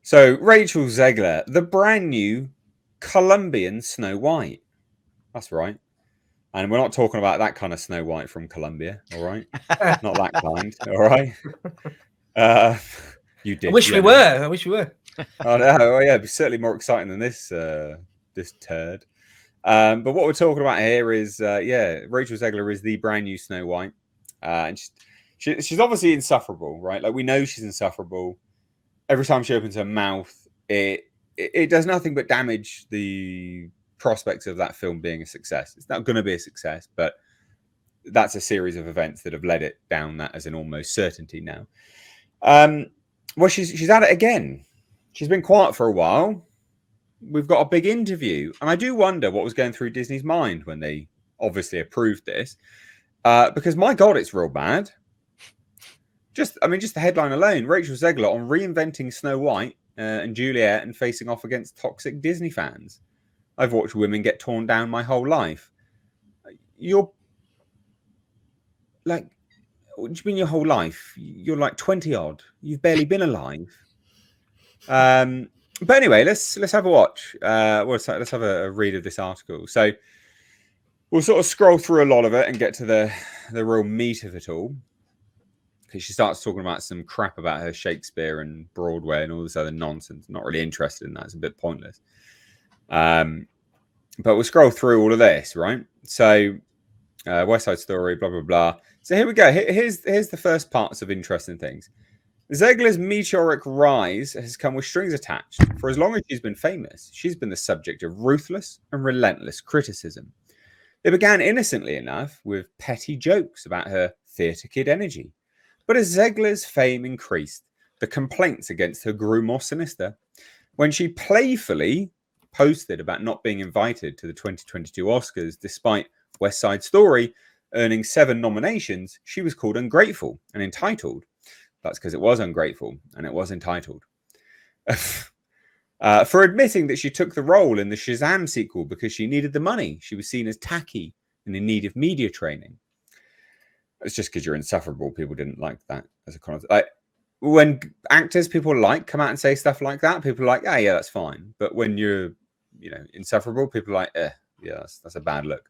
So Rachel Zegler, the brand new Colombian Snow White. That's right. And we're not talking about that kind of Snow White from Colombia, all right? Not that kind, all right? Uh, you I did. wish we yeah. were. I wish we were. Oh, no. Oh, yeah. It'd be certainly more exciting than this this turd. But what we're talking about here is, Rachel Zegler is the brand new Snow White. And she's obviously insufferable, right? Like, we know she's insufferable. Every time she opens her mouth, it does nothing but damage the prospects of that film being a success. It's not going to be a success, but that's a series of events that have led it down that as an almost certainty now. Well, she's at it again. She's been quiet for a while. We've got a big interview, and I do wonder what was going through Disney's mind when they obviously approved this, because my God, it's real bad. Just the headline alone: Rachel Zegler on reinventing Snow White and Juliet and facing off against toxic Disney fans. I've watched women get torn down my whole life. You're like, what do you mean your whole life? You're like 20 odd. You've barely been alive. But anyway, let's have a watch. Let's have a read of this article. So we'll sort of scroll through a lot of it and get to the real meat of it all. Because she starts talking about some crap about her Shakespeare and Broadway and all this other nonsense. Not really interested in that. It's a bit pointless. But we'll scroll through all of this, right? So West Side Story, blah, blah, blah. So here we go. Here's the first parts of interesting things. Zegler's meteoric rise has come with strings attached. For as long as she's been famous, she's been the subject of ruthless and relentless criticism. It began innocently enough with petty jokes about her theatre kid energy. But as Zegler's fame increased, the complaints against her grew more sinister. When she playfully posted about not being invited to the 2022 Oscars, despite West Side Story earning 7 nominations, she was called ungrateful and entitled. That's because it was ungrateful and it was entitled. For admitting that she took the role in the Shazam sequel because she needed the money. She was seen as tacky and in need of media training. It's just because you're insufferable. People didn't like that as a concept. Like, when actors people come out and say stuff like that, people are like, oh, yeah, that's fine. But when you're, insufferable, people are like, yeah, that's a bad look.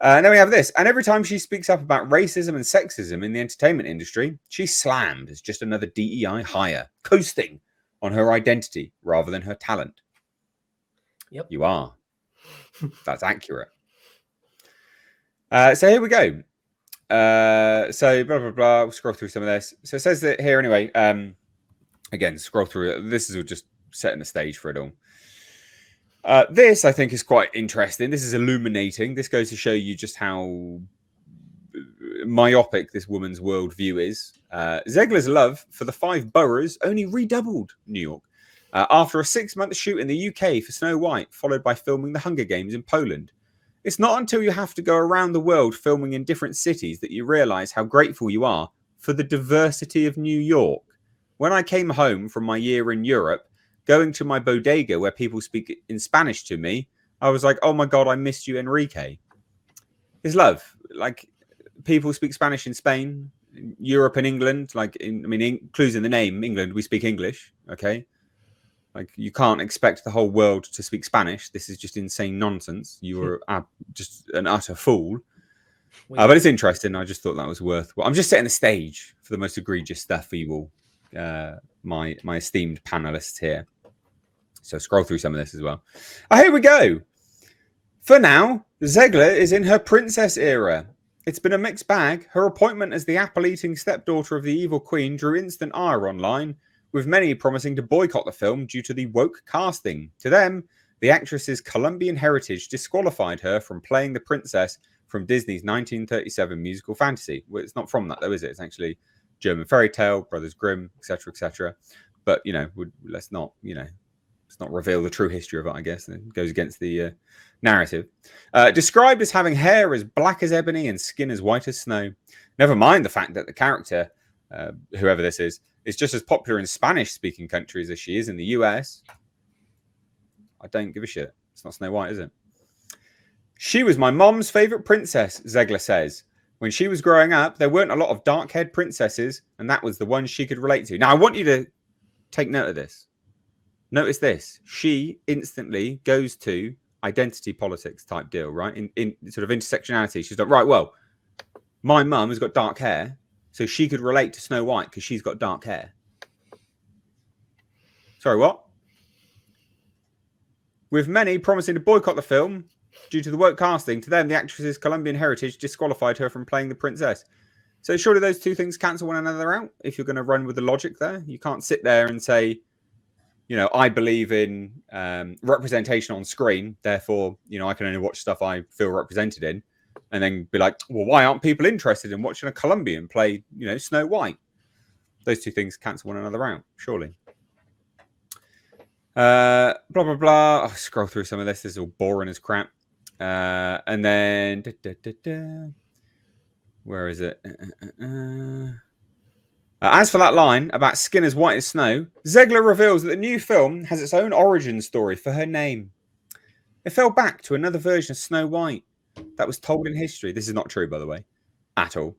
And then we have this. And every time she speaks up about racism and sexism in the entertainment industry, she's slammed as just another DEI hire, coasting on her identity rather than her talent. Yep. You are. That's accurate. So here we go. So blah, blah, blah. We'll scroll through some of this. So it says that here anyway. Again, scroll through it. This is just setting the stage for it all. This, I think, is quite interesting. This is illuminating. This goes to show you just how myopic this woman's worldview is. Zegler's love for the 5 boroughs only redoubled New York after a 6-month shoot in the UK for Snow White, followed by filming the Hunger Games in Poland. It's not until you have to go around the world filming in different cities that you realize how grateful you are for the diversity of New York. When I came home from my year in Europe, going to my bodega where people speak in Spanish to me, I was like, oh my God, I missed you, Enrique. His love. Like, people speak Spanish in Spain, Europe and England. Clues in the name, England, we speak English, okay? Like, you can't expect the whole world to speak Spanish. This is just insane nonsense. You are just an utter fool. But it's interesting. I just thought that was worthwhile. I'm just setting the stage for the most egregious stuff for you all, my esteemed panelists here. So scroll through some of this as well. Here we go. For now, Zegler is in her princess era. It's been a mixed bag. Her appointment as the apple-eating stepdaughter of the evil queen drew instant ire online, with many promising to boycott the film due to the woke casting. To them, the actress's Colombian heritage disqualified her from playing the princess from Disney's 1937 musical fantasy. Well, it's not from that, though, is it? It's actually German fairy tale, Brothers Grimm, etc., etc. But, let's not reveal the true history of it, I guess. It goes against the narrative. Described as having hair as black as ebony and skin as white as snow. Never mind the fact that the character, whoever this is just as popular in Spanish-speaking countries as she is in the US. I don't give a shit. It's not Snow White, is it? She was my mom's favorite princess, Zegler says. When she was growing up, there weren't a lot of dark-haired princesses, and that was the one she could relate to. Now, I want you to take note of this. Notice this. She instantly goes to identity politics type deal, right? In sort of intersectionality. She's like, right, well, my mum has got dark hair, so she could relate to Snow White because she's got dark hair. Sorry, what? With many promising to boycott the film due to the woke casting, to them, the actress's Colombian heritage disqualified her from playing the princess. So surely those two things cancel one another out if you're going to run with the logic there. You can't sit there and say, I believe in representation on screen, therefore, I can only watch stuff I feel represented in, and then be like, well, why aren't people interested in watching a Colombian play, Snow White? Those two things cancel one another out, surely. Blah, blah, blah. I'll scroll through some of this. This is all boring as crap. And then, where is it? As for that line about skin as white as snow, Zegler reveals that the new film has its own origin story for her name. It fell back to another version of Snow White that was told in history. This is not true, by the way, at all.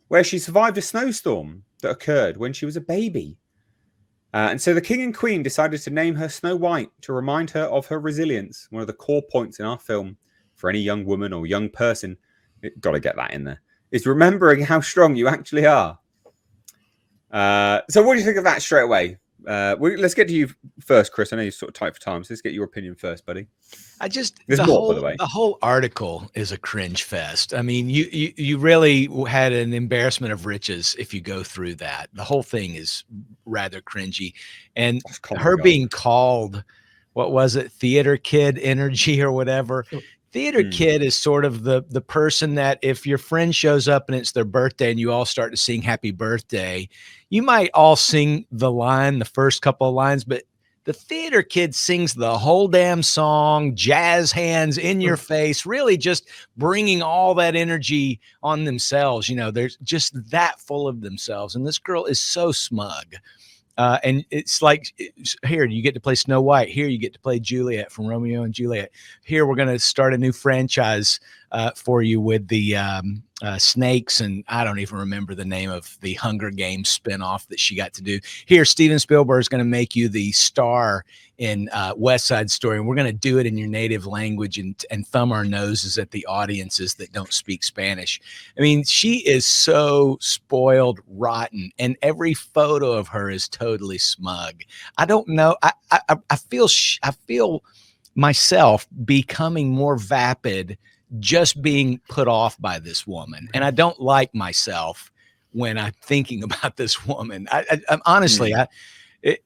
Where she survived a snowstorm that occurred when she was a baby. And so the king and queen decided to name her Snow White to remind her of her resilience. One of the core points in our film for any young woman or young person, got to get that in there, is remembering how strong you actually are. So what do you think of that straight away? Let's get to you first, Chris. I know you're sort of tight for time, so let's get your opinion first, buddy. The whole article is a cringe fest. I mean, you really had an embarrassment of riches if you go through that. The whole thing is rather cringy, and her being called, what was it, theater kid energy or whatever. Theater kid is sort of the person that if your friend shows up and it's their birthday and you all start to sing happy birthday, you might all sing the first couple of lines, but the theater kid sings the whole damn song, jazz hands in your face, really just bringing all that energy on themselves. They're just that full of themselves. And this girl is so smug. And it's like, here, you get to play Snow White. Here, you get to play Juliet from Romeo and Juliet. Here, we're going to start a new franchise for you with the snakes. And I don't even remember the name of the Hunger Games spinoff that she got to do. Here, Steven Spielberg is going to make you the star in West Side Story. And we're going to do it in your native language and thumb our noses at the audiences that don't speak Spanish. I mean, she is so spoiled rotten. And every photo of her is totally smug. I don't know. I feel myself becoming more vapid just being put off by this woman. And I don't like myself when I'm thinking about this woman. I'm honestly,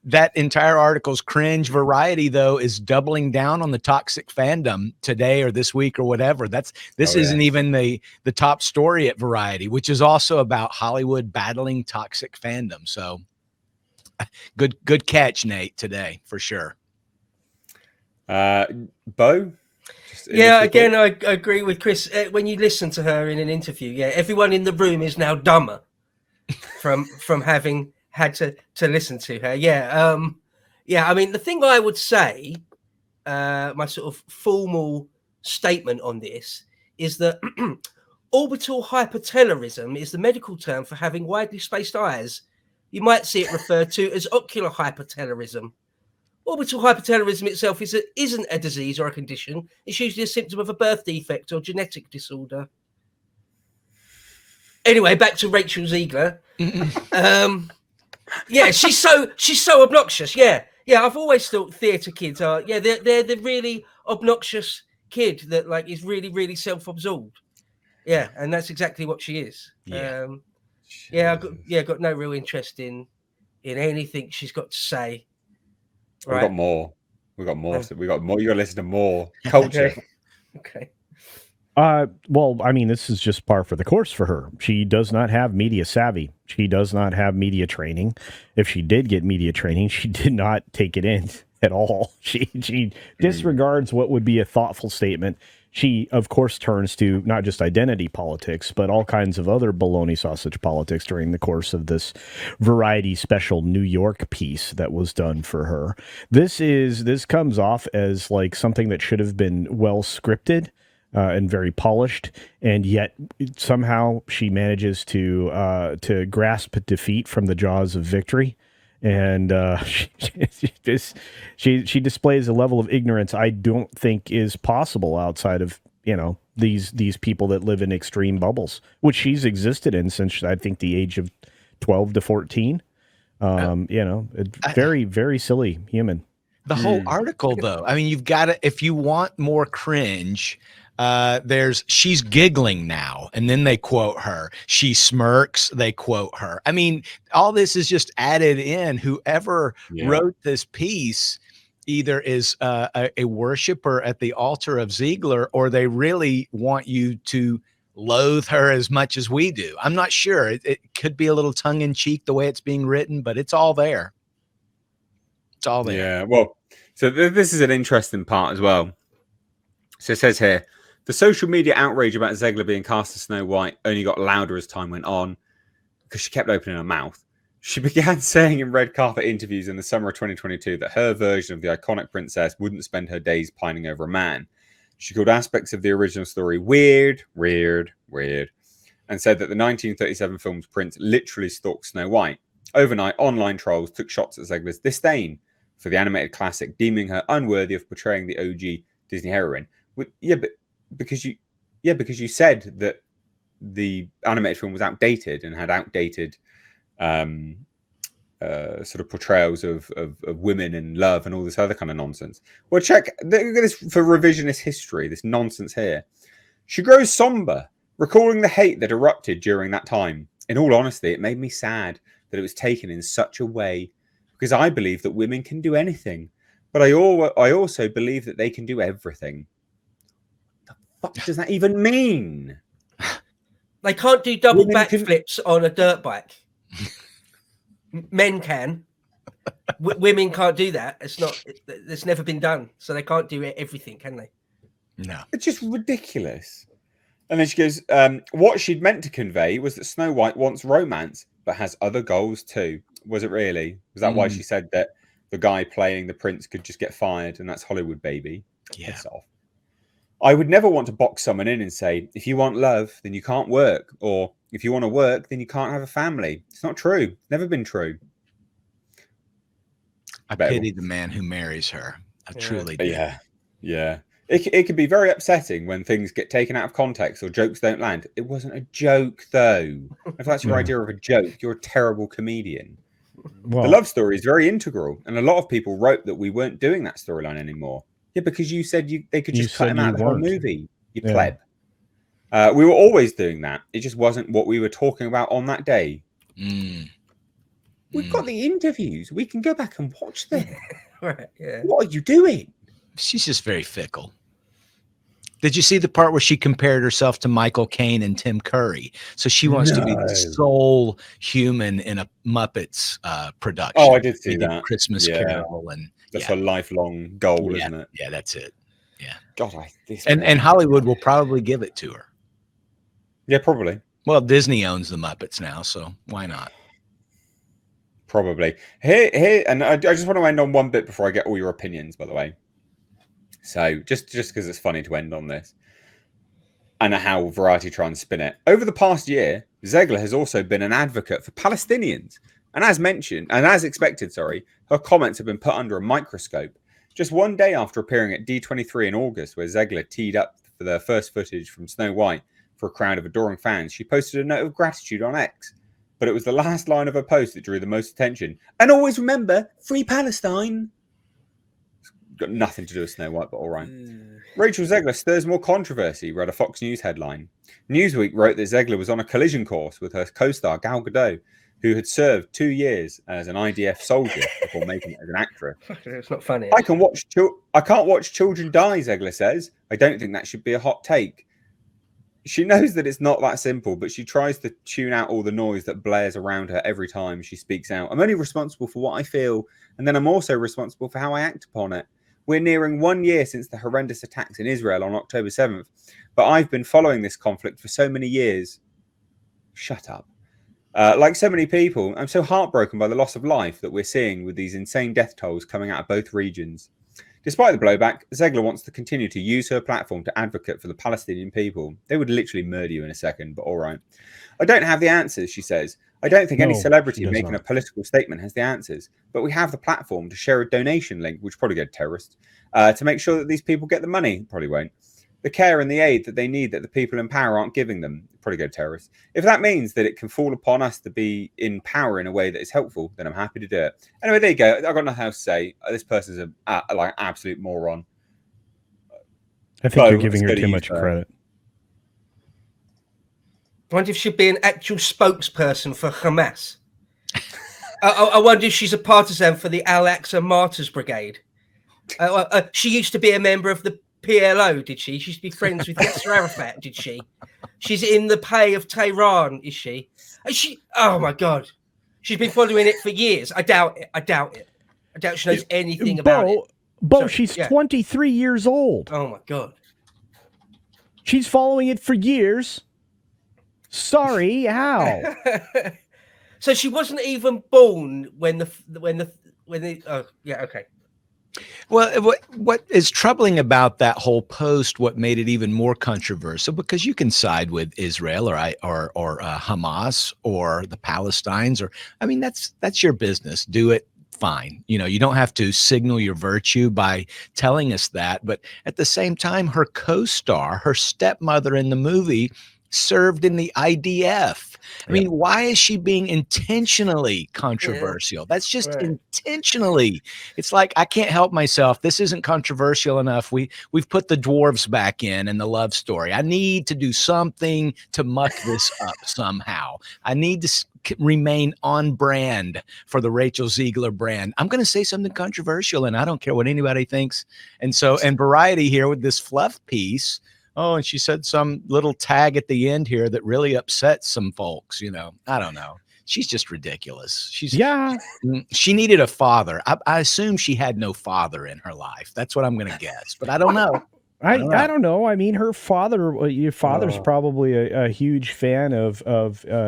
that entire article's cringe. Variety, though, is doubling down on the toxic fandom today or this week or whatever. This isn't even the top story at Variety, which is also about Hollywood battling toxic fandom. So good catch, Nate, today for sure. Bo? Yeah, again, I agree with Chris. When you listen to her in an interview, everyone in the room is now dumber from having had to listen to her. I mean, the thing I would say, my sort of formal statement on this is that orbital hypertelorism is the medical term for having widely spaced eyes. You might see it referred to as ocular hypertelorism. Orbital hypertelorism itself isn't a disease or a condition. It's usually a symptom of a birth defect or genetic disorder. Anyway, back to Rachel Ziegler. She's so obnoxious. Yeah, I've always thought theatre kids are. Yeah, they're the really obnoxious kid that like is really, really self-absorbed. Yeah, and that's exactly what she is. I've got no real interest in anything she's got to say. Right. We've got more. You got to listen to more culture. Okay. Well, I mean, this is just par for the course for her. She does not have media savvy. She does not have media training. If she did get media training, she did not take it in at all. She disregards what would be a thoughtful statement. She, of course, turns to not just identity politics, but all kinds of other bologna sausage politics during the course of this Variety special New York piece that was done for her. This comes off as like something that should have been well scripted and very polished, and yet somehow she manages to grasp defeat from the jaws of victory. And she displays a level of ignorance I don't think is possible outside of, you know, these people that live in extreme bubbles, which she's existed in since I think the age of 12 to 14. You know, very, very silly human. The whole article, though, I mean, you've got to, if you want more cringe, she's giggling now, and then they quote her. She smirks, they quote her. I mean, all this is just added in. Whoever wrote this piece either is a worshiper at the altar of Ziegler, or they really want you to loathe her as much as we do. I'm not sure. It could be a little tongue in cheek the way it's being written, but it's all there. It's all there. Yeah. Well, so this is an interesting part as well. So it says here, the social media outrage about Zegler being cast as Snow White only got louder as time went on because she kept opening her mouth. She began saying in red carpet interviews in the summer of 2022 that her version of the iconic princess wouldn't spend her days pining over a man. She called aspects of the original story weird, and said that the 1937 film's prince literally stalked Snow White. Overnight, online trolls took shots at Zegler's disdain for the animated classic, deeming her unworthy of portraying the OG Disney heroine. Because you said that the animated film was outdated and had outdated sort of portrayals of women and love and all this other kind of nonsense. Well, check this for revisionist history, this nonsense here. She grows somber, recalling the hate that erupted during that time. In all honesty, it made me sad that it was taken in such a way, because I believe that women can do anything, but I also believe that they can do everything. What the fuck does that even mean? They can't do double backflips on a dirt bike. Men can. Women can't do that. It's never been done. So they can't do everything, can they? No. It's just ridiculous. And then she goes, what she'd meant to convey was that Snow White wants romance, but has other goals too. Was it really? Was that why she said that the guy playing the prince could just get fired and that's Hollywood, baby? Yeah. Piss off. I would never want to box someone in and say, if you want love, then you can't work. Or if you want to work, then you can't have a family. It's not true. Never been true. I pity the man who marries her. I truly do. Yeah. It can be very upsetting when things get taken out of context or jokes don't land. It wasn't a joke, though. If that's your idea of a joke, you're a terrible comedian. Well, the love story is very integral. And a lot of people wrote that we weren't doing that storyline anymore. Yeah, because you said they could just cut him out of the whole movie. You pleb. We were always doing that. It just wasn't what we were talking about on that day. We've got the interviews. We can go back and watch them. Right, yeah. What are you doing? She's just very fickle. Did you see the part where she compared herself to Michael Caine and Tim Curry? So she wants to be the sole human in a Muppets production. Oh, I did see that. Christmas Carol, and that's a lifelong goal, isn't it? Yeah, that's it. Yeah. God, and Hollywood will probably give it to her. Yeah, probably. Well, Disney owns the Muppets now, so why not? Probably. Here, and I just want to end on one bit before I get all your opinions, by the way. So just because it's funny to end on this and how Variety try and spin it. Over the past year, Zegler has also been an advocate for Palestinians. And as expected, her comments have been put under a microscope. Just one day after appearing at D23 in August, where Zegler teed up for their first footage from Snow White for a crowd of adoring fans, she posted a note of gratitude on X. But it was the last line of her post that drew the most attention. And always remember, free Palestine. Got nothing to do with Snow White, but all right. Rachel Zegler stirs more controversy, read a Fox News headline. Newsweek wrote that Zegler was on a collision course with her co-star Gal Gadot, who had served 2 years as an IDF soldier before making it as an actress. It's not funny. I can't watch children die, Zegler says. I don't think that should be a hot take. She knows that it's not that simple, but she tries to tune out all the noise that blares around her every time she speaks out. I'm only responsible for what I feel, and then I'm also responsible for how I act upon it. We're nearing 1 year since the horrendous attacks in Israel on October 7th, but I've been following this conflict for so many years. Shut up. Like so many people, I'm so heartbroken by the loss of life that we're seeing with these insane death tolls coming out of both regions. Despite the blowback, Zegler wants to continue to use her platform to advocate for the Palestinian people. They would literally murder you in a second, but all right. I don't have the answers, she says. I don't think any No, celebrity she does making not. a political statement has the answers, but we have the platform to share a donation link, which probably go to terrorists, to make sure that these people get the money. Probably won't. The care and the aid that they need that the people in power aren't giving them. Probably go to terrorists. If that means that it can fall upon us to be in power in a way that is helpful, then I'm happy to do it. Anyway, there you go. I've got nothing else to say. This person's like absolute moron. I think you're giving her too much credit. I wonder if she'd be an actual spokesperson for Hamas. I wonder if she's a partisan for the Al-Aqsa Martyrs Brigade. She used to be a member of the PLO, did she? She used to be friends with Yasser Arafat, did she? She's in the pay of Tehran, is she? Oh my God. She's been following it for years. I doubt it. I doubt she knows anything about it. Bo, she's 23 years old. Oh my God. She's following it for years. Sorry, how? So she wasn't even born when the oh yeah, okay. Well, what is troubling about that whole post, what made it even more controversial, because you can side with Israel or Hamas or the Palestinians, or I mean that's your business. Do it. Fine. You know, you don't have to signal your virtue by telling us that. But at the same time, her co-star, her stepmother in the movie, served in the IDF. I mean, why is she being intentionally controversial? Yeah. That's just intentionally. It's like, I can't help myself. This isn't controversial enough. We've put the dwarves back in and the love story. I need to do something to muck this up somehow. I need to remain on brand for the Rachel Ziegler brand. I'm going to say something controversial, and I don't care what anybody thinks. And so, and Variety here with this fluff piece. Oh, and she said some little tag at the end here that really upsets some folks. You know, I don't know. She's just ridiculous. She needed a father. I assume she had no father in her life. That's what I'm going to guess, but I don't know. I don't know. I mean, her father, your father's probably a huge fan of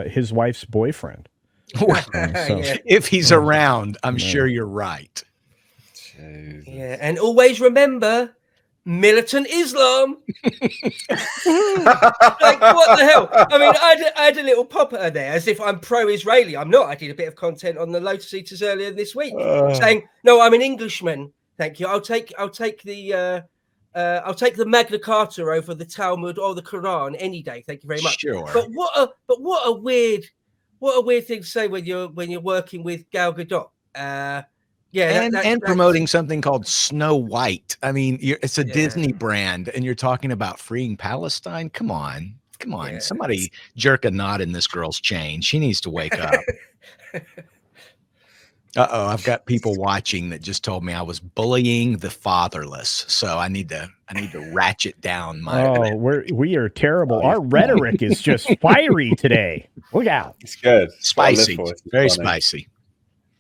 his wife's boyfriend. If he's around, I'm sure you're right. Jesus. Yeah, and always remember, militant Islam. Like, what the hell? I mean, I had a little pop at her there, as if I'm pro-Israeli. I'm not. I did a bit of content on the Lotus Eaters earlier this week, saying, "No, I'm an Englishman. Thank you. I'll take the Magna Carta over the Talmud or the Quran any day. Thank you very much." Sure. But what a weird thing to say when you're working with Gal Gadot. And promoting something called Snow White. I mean, it's a Disney brand, and you're talking about freeing Palestine. Come on. Yeah. Somebody jerk a knot in this girl's chain. She needs to wake up. I've got people watching that just told me I was bullying the fatherless. So I need to ratchet down my. We are terrible. Our rhetoric is just fiery today. Look out. It's good. Spicy. Very spicy.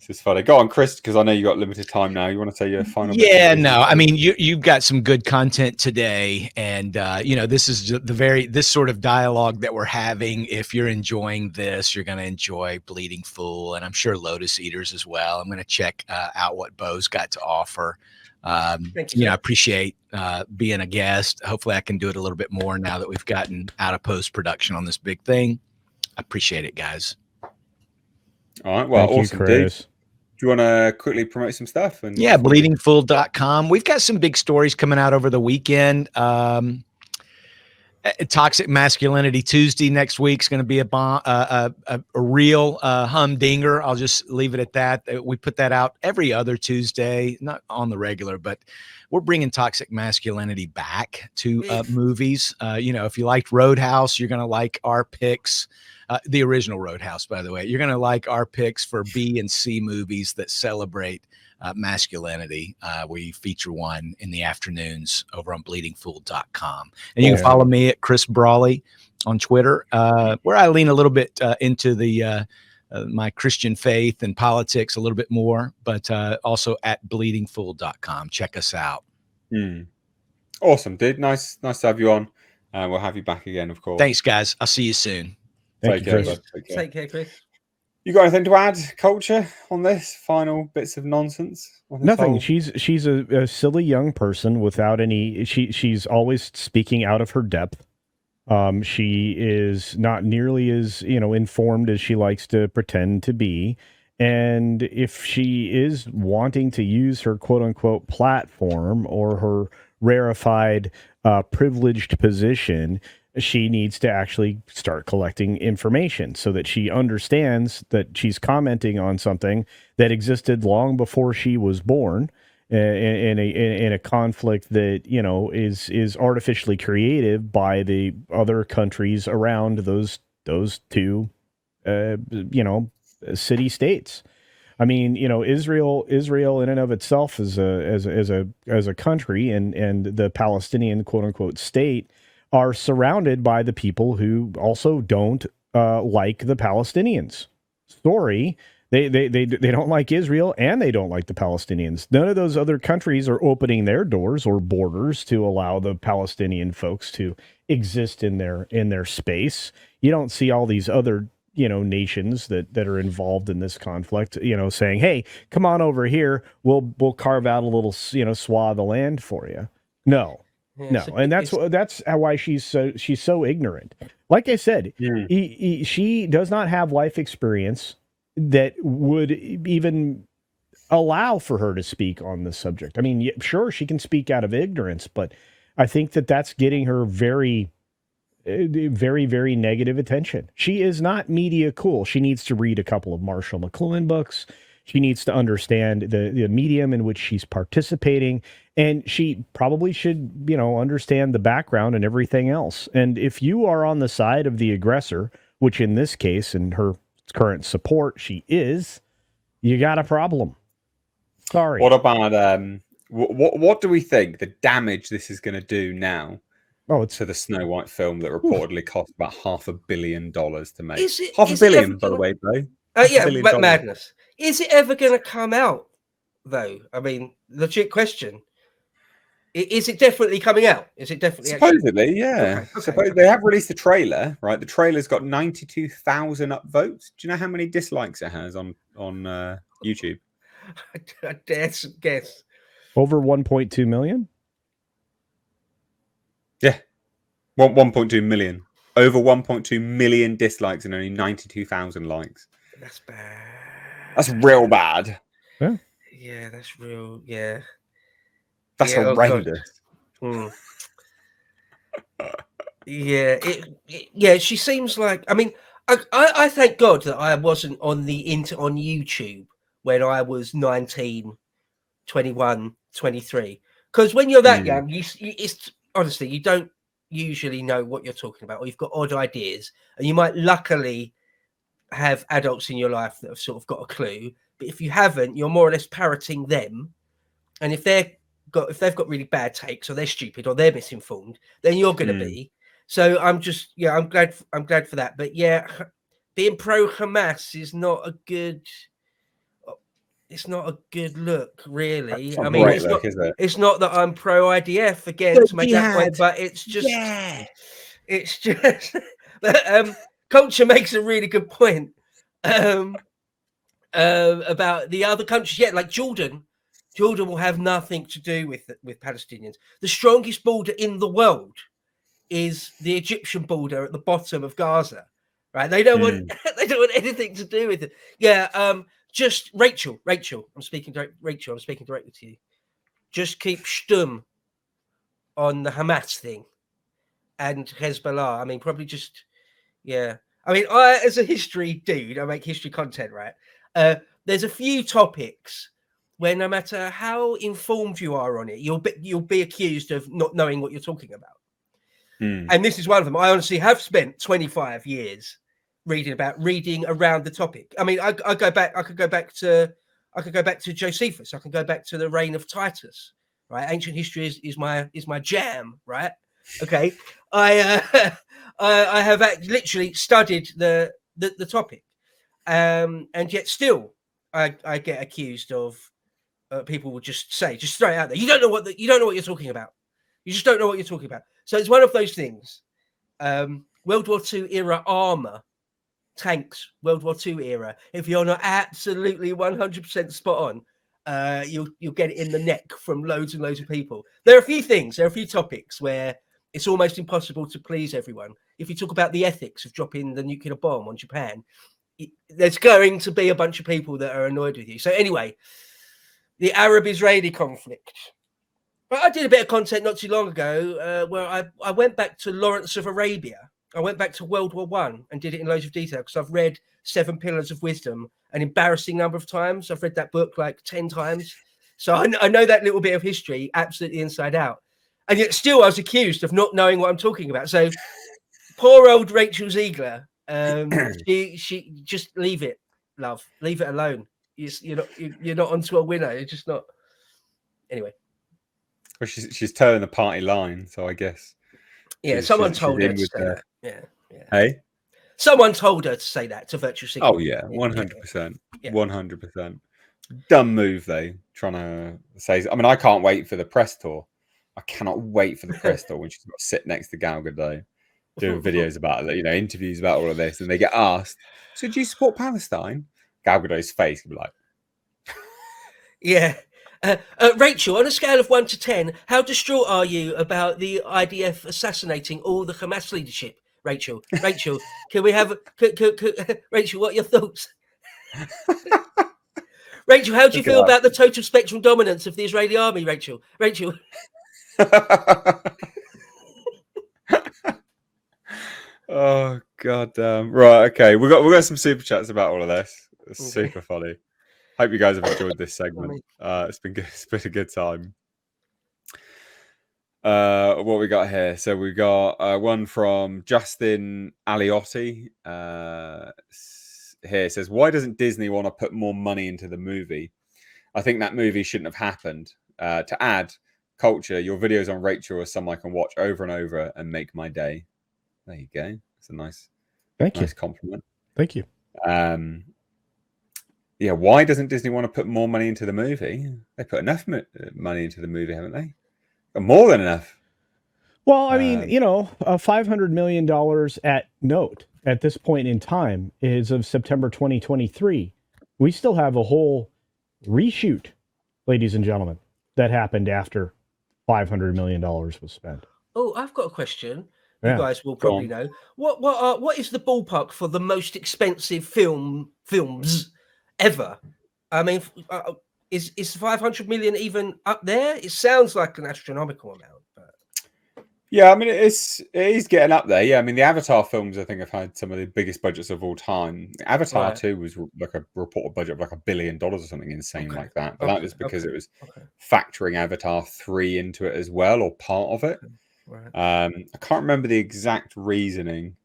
It's funny. Go on, Chris, because I know you got limited time now. You want to say your final? Yeah, no. I mean, you've got some good content today, and this is this sort of dialogue that we're having. If you're enjoying this, you're going to enjoy Bleeding Fool, and I'm sure Lotus Eaters as well. I'm going to check out what Bo's got to offer. Thank you. I appreciate being a guest. Hopefully, I can do it a little bit more now that we've gotten out of post production on this big thing. I appreciate it, guys. All right. Well, Thank awesome, you, Chris. Dude. Do you want to quickly promote some stuff? Bleedingfool.com. We've got some big stories coming out over the weekend. Toxic Masculinity Tuesday next week is going to be a real humdinger. I'll just leave it at that. We put that out every other Tuesday, not on the regular, but we're bringing toxic masculinity back to movies. If you liked Roadhouse, you're going to like our picks. The original Roadhouse, by the way. You're going to like our picks for B and C movies that celebrate masculinity. We feature one in the afternoons over on bleedingfool.com. And you can follow me at Chris Brawley on Twitter, where I lean a little bit into the my Christian faith and politics a little bit more, but also at bleedingfool.com. Check us out. Awesome, dude. Nice to have you on. We'll have you back again, of course. Thanks, guys. I'll see you soon. Take care, Chris. Take care, Chris. You got anything to add, Culture, on this? Final bits of nonsense? Nothing. She's a silly young person without any. She's always speaking out of her depth. She is not nearly as, informed as she likes to pretend to be. And if she is wanting to use her quote unquote platform or her rarefied, privileged position, she needs to actually start collecting information so that she understands that she's commenting on something that existed long before she was born, in a conflict that is artificially created by the other countries around those two city states. I mean, Israel in and of itself as a country, and the Palestinian quote unquote state are surrounded by the people who also don't like the Palestinians. Sorry, they don't like Israel, and they don't like the Palestinians. None of those other countries are opening their doors or borders to allow the Palestinian folks to exist in their space. You don't see all these other nations that are involved in this conflict, saying, "Hey, come on over here. We'll carve out a little swath of land for you." No, Yeah, no, and that's why she's so ignorant. Like I said, she does not have life experience that would even allow for her to speak on this subject. I mean, sure, she can speak out of ignorance, but I think that's getting her very, very negative attention. She is not media cool. She needs to read a couple of Marshall McLuhan books. She needs to understand the medium in which she's participating, and she probably should, understand the background and everything else. And if you are on the side of the aggressor, which in this case, in her current support, she is, you got a problem. Sorry. What about what do we think the damage this is going to do now? To the Snow White film that reportedly cost about $500 million to make. $500 million, by the way, bro. Yeah, but madness. Is it ever going to come out, though? I mean, legit question. Is it definitely coming out? Is it definitely? Supposedly, yeah. Okay. They have released the trailer, right? The trailer's got 92,000 upvotes. Do you know how many dislikes it has on YouTube? I dare guess. Over 1.2 million? Yeah. 1.2 million. Over 1.2 million dislikes and only 92,000 likes. That's bad. That's real bad. Yeah. Yeah, that's real. Yeah. That's horrendous. Yeah, she seems like. I mean, I thank God that I wasn't on YouTube when I was 19, 21, 23. Because when you're that young, it's honestly, you don't usually know what you're talking about, or you've got odd ideas, and you might luckily have adults in your life that have sort of got a clue. But if you haven't, you're more or less parroting them. And if they've got really bad takes, or they're stupid, or they're misinformed, then you're going to be. So I'm glad for that. But yeah, being pro Hamas is not a good. It's not a good look, really. I mean, it's not that I'm pro IDF again to make that point, but it's just, it's just. Culture makes a really good point about the other countries. Yeah, like Jordan. Jordan will have nothing to do with Palestinians. The strongest border in the world is the Egyptian border at the bottom of Gaza. Right? They don't want anything to do with it. Yeah. Just Rachel. I'm speaking directly to you. Just keep stum on the Hamas thing and Hezbollah. I mean, probably just. Yeah. I mean, I, as a history dude, I make history content, right? There's a few topics where no matter how informed you are on it, you'll be accused of not knowing what you're talking about. And this is one of them. I honestly have spent 25 years reading around the topic. I mean, I could go back to Josephus. I can go back to the reign of Titus, right? Ancient history is my jam, right? Okay. I have literally studied the topic, and yet still I get accused of people will just say, just throw it out there. You don't know what you're talking about. You just don't know what you're talking about. So it's one of those things. World War II era armor, tanks, World War II era. If you're not absolutely 100% spot on, you'll get it in the neck from loads and loads of people. There are a few topics where it's almost impossible to please everyone. If you talk about the ethics of dropping the nuclear bomb on Japan, there's going to be a bunch of people that are annoyed with you. So anyway, the Arab-Israeli conflict. But I did a bit of content not too long ago where I went back to Lawrence of Arabia. I went back to World War I and did it in loads of detail because I've read 7 Pillars of Wisdom an embarrassing number of times. I've read that book like 10 times. So I know that little bit of history absolutely inside out. And yet still I was accused of not knowing what I'm talking about. So poor old Rachel Ziegler, she just leave it, love. Leave it alone. You're not onto a winner. You're just not. Anyway. Well, she's towing the party line, so I guess. Yeah, someone told her to say that. Yeah. Hey? Someone told her to say that to Virtual Signal. Oh, yeah, 100%. 100%. Dumb move, though, trying to say... I mean, I can't wait for the press tour. I cannot wait for the press tour when she's got to sit next to Gal Gadot, doing videos about it, interviews about all of this, and they get asked, so do you support Palestine? Gal Gadot's face would be like... Yeah. Rachel, on a scale of 1 to 10, how distraught are you about the IDF assassinating all the Hamas leadership? Rachel, can we have... Rachel, what are your thoughts? Rachel, how do you feel about the total spectrum dominance of the Israeli army, Rachel? Oh, god damn. Right, okay. We got some super chats about all of this. It's super funny. Hope you guys have enjoyed this segment. It's been good. It's been a good time. What we got here? So we got one from Justin Aliotti. Here it says, why doesn't Disney want to put more money into the movie? I think that movie shouldn't have happened. To add culture, your videos on Rachel are some I can watch over and over and make my day. There you go. It's a nice compliment. Thank you. Yeah, why doesn't Disney want to put more money into the movie? They put enough money into the movie, haven't they? More than enough. Well, I mean, $500 million at this point in time is of September 2023. We still have a whole reshoot, ladies and gentlemen, that happened after $500 million was spent. Oh, I've got a question. You guys will probably know. What is the ballpark for the most expensive films ever? I mean, is 500 million even up there? It sounds like an astronomical amount. But... Yeah, I mean, it is getting up there. Yeah, I mean, the Avatar films, I think, have had some of the biggest budgets of all time. Avatar 2 was like a reported budget of like $1 billion or something insane like that. But that was because it was factoring Avatar 3 into it as well, or part of it. Right. I can't remember the exact reasoning.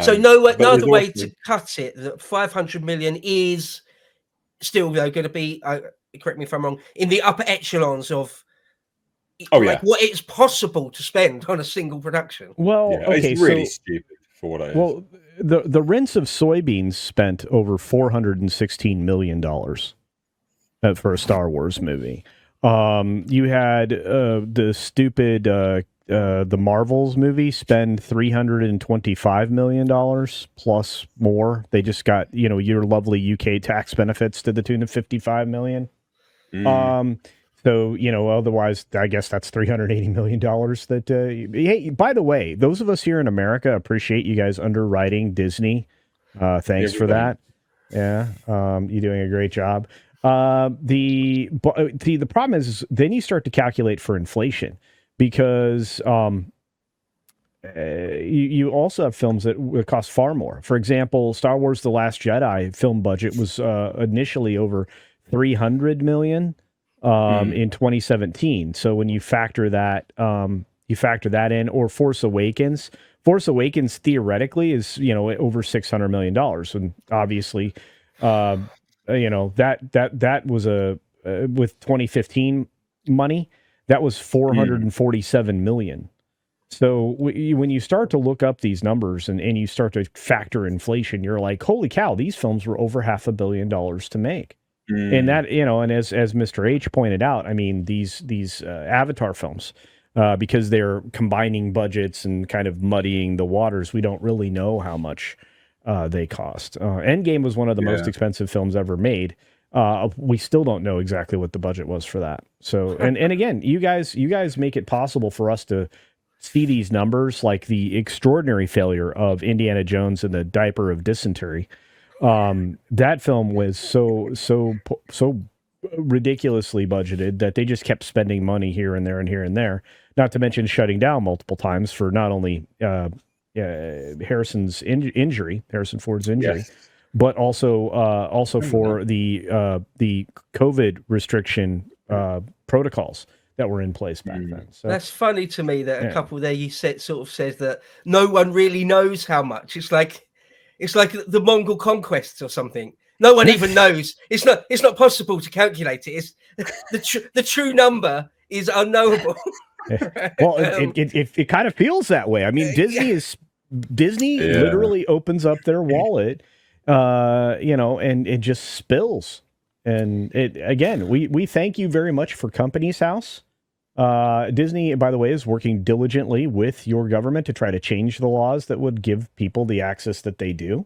So no other way to cut it. That 500 million is still going to be, correct me if I'm wrong, in the upper echelons of what it's possible to spend on a single production. Well, it's really stupid for what it is. Well, the rinse of soybeans spent over $416 million for a Star Wars movie. You had the stupid the Marvels movie spend $325 million plus more. They just got your lovely UK tax benefits to the tune of $55 million. So otherwise I guess that's $380 million that hey, by the way, those of us here in America appreciate you guys underwriting Disney. Thanks for that. Yeah, you're doing a great job. The problem is then you start to calculate for inflation, because you also have films that cost far more. For example, Star Wars The Last Jedi film budget was initially over $300 million in 2017. So when you factor that in, or Force Awakens theoretically is over $600 million, and obviously that was with 2015 money, that was $447 million. So when you start to look up these numbers and you start to factor inflation, you're like, holy cow, these films were over $500 million to make. And that, and as Mr. H pointed out, I mean, these Avatar films, because they're combining budgets and kind of muddying the waters, we don't really know how much they cost. Endgame was one of the most expensive films ever made. We still don't know exactly what the budget was for that. So, and again, you guys make it possible for us to see these numbers, like the extraordinary failure of Indiana Jones and the Diaper of Dysentery. That film was so ridiculously budgeted that they just kept spending money here and there and here and there. Not to mention shutting down multiple times for not only Harrison Ford's injury, Yes. but also for the COVID restriction protocols that were in place back then. So that's funny to me that a couple there you said sort of says that no one really knows how much. It's like the Mongol conquests or something. No one even knows. It's not possible to calculate it. It's the true number is unknowable. Well, it kind of feels that way. I mean, Disney literally opens up their wallet, and it just spills. And we thank you very much for Companies House. Disney, by the way, is working diligently with your government to try to change the laws that would give people the access that they do,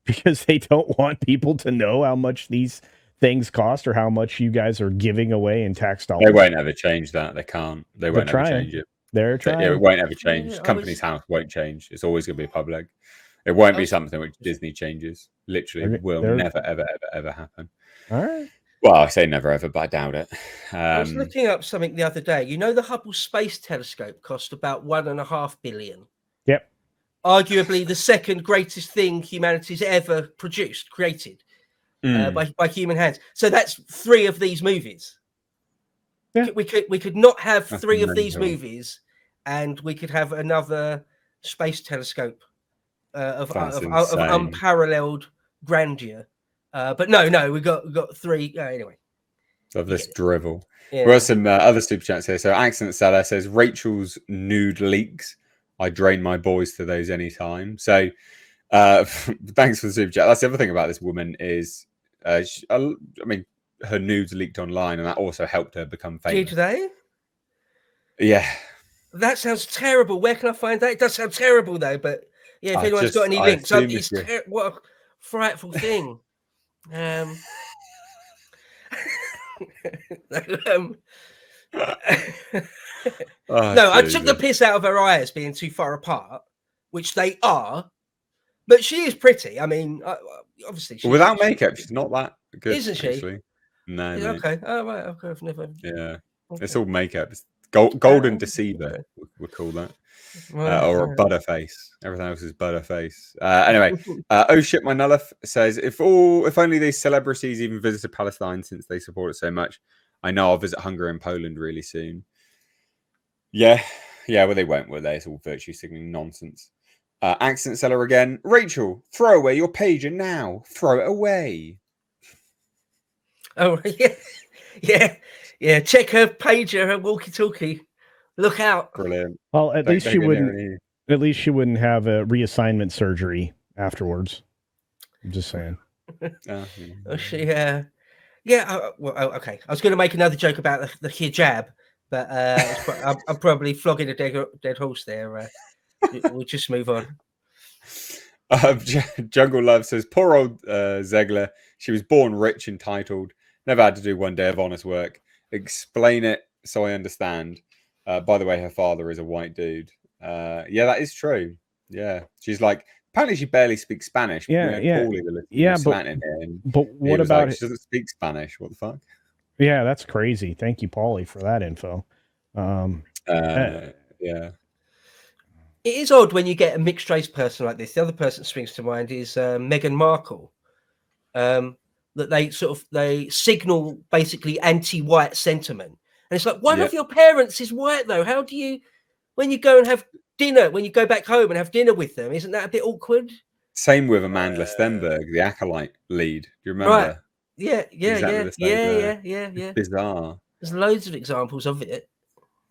because they don't want people to know how much these things cost or how much you guys are giving away in tax dollars. They won't ever change that. They can't. They won't ever change it. They're trying. It won't ever change. Companies House won't change. It's always going to be public. It won't be something which Disney changes. Literally, will never, ever, ever, ever happen. All right. Well, I say never ever, but I doubt it. I was looking up something the other day. You know, the Hubble Space Telescope cost about $1.5 billion. Yep. Arguably the second greatest thing humanity's ever created by human hands. So that's 3 of these movies. Yeah. We could not have that's 3 of these movies, and we could have another space telescope of unparalleled grandeur. But no, we got 3 anyway. Of this drivel. Yeah. We've got some other super chats here. So Accident Seller says Rachel's nude leaks. I drain my boys to those anytime. So thanks for the super chat. That's the other thing about this woman is, her nudes leaked online, and that also helped her become famous. Did they? Yeah. That sounds terrible. Where can I find that? It does sound terrible though. But yeah, if anyone's got any links, what a frightful thing. I took the piss out of her eyes being too far apart, which they are, but she is pretty. I mean, obviously, without makeup, she's not that good, isn't she? Actually. No. Yeah, okay. Oh right. Okay. I've never. Yeah, okay. It's all makeup. It's golden deceiver. We'll call that. Or a butterface. Everything else is butterface. Anyway, oh shit, my nullif says if only these celebrities even visited Palestine, since they support it so much. I know I'll visit Hungary and Poland really soon. Yeah, well they won't, will they? It's all virtue signaling nonsense. Accent Seller again. Rachel, throw away your pager now. Throw it away. Oh yeah. Check her pager, her walkie-talkie. Look out! Brilliant. Well, at least she wouldn't. At least she wouldn't have a reassignment surgery afterwards. I'm just saying. Okay. I was going to make another joke about the hijab, but I'm probably flogging a dead horse there. We'll just move on. Jungle Love says, poor old Zegler. She was born rich, entitled, never had to do one day of honest work. Explain it so I understand. By the way, her father is a white dude. Yeah, that is true. Yeah, she's like, apparently she barely speaks Spanish. But what about she doesn't speak Spanish? What the fuck? Yeah, that's crazy. Thank you, Paulie, for that info. Yeah. It is odd when you get a mixed race person like this. The other person that springs to mind is Meghan Markle. That they signal basically anti-white sentiment. And it's like, one of your parents is white, though. How do you, when you go and have dinner, when you go back home and have dinner with them, isn't that a bit awkward? Same with Amanda Stenberg, the Acolyte lead. Do you remember? Right. Yeah. It's bizarre. There's loads of examples of it.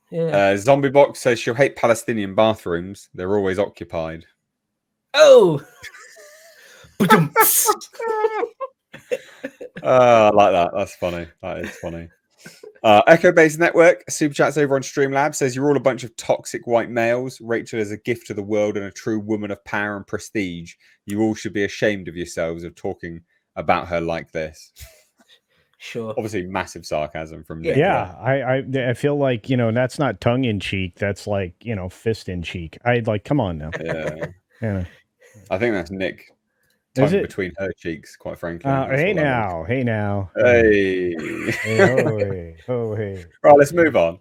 Yeah. Zombie Box says she'll hate Palestinian bathrooms. They're always occupied. Oh! I like that. That's funny. That is funny. Echo Based Network super chats over on Streamlabs says you're all a bunch of toxic white males. Rachel is a gift to the world and a true woman of power and prestige. You all should be ashamed of yourselves of talking about her like this. Sure. Obviously, massive sarcasm from Nick. Yeah, I feel like, you know, that's not tongue in cheek. That's like, you know, fist in cheek. I'd like, come on now. Yeah. Yeah. I think that's Nick Is tongue it? between her cheeks, quite frankly. Hey what that now, hey now. is. Hey. Hey, oh, hey, oh, hey. Right, let's move on.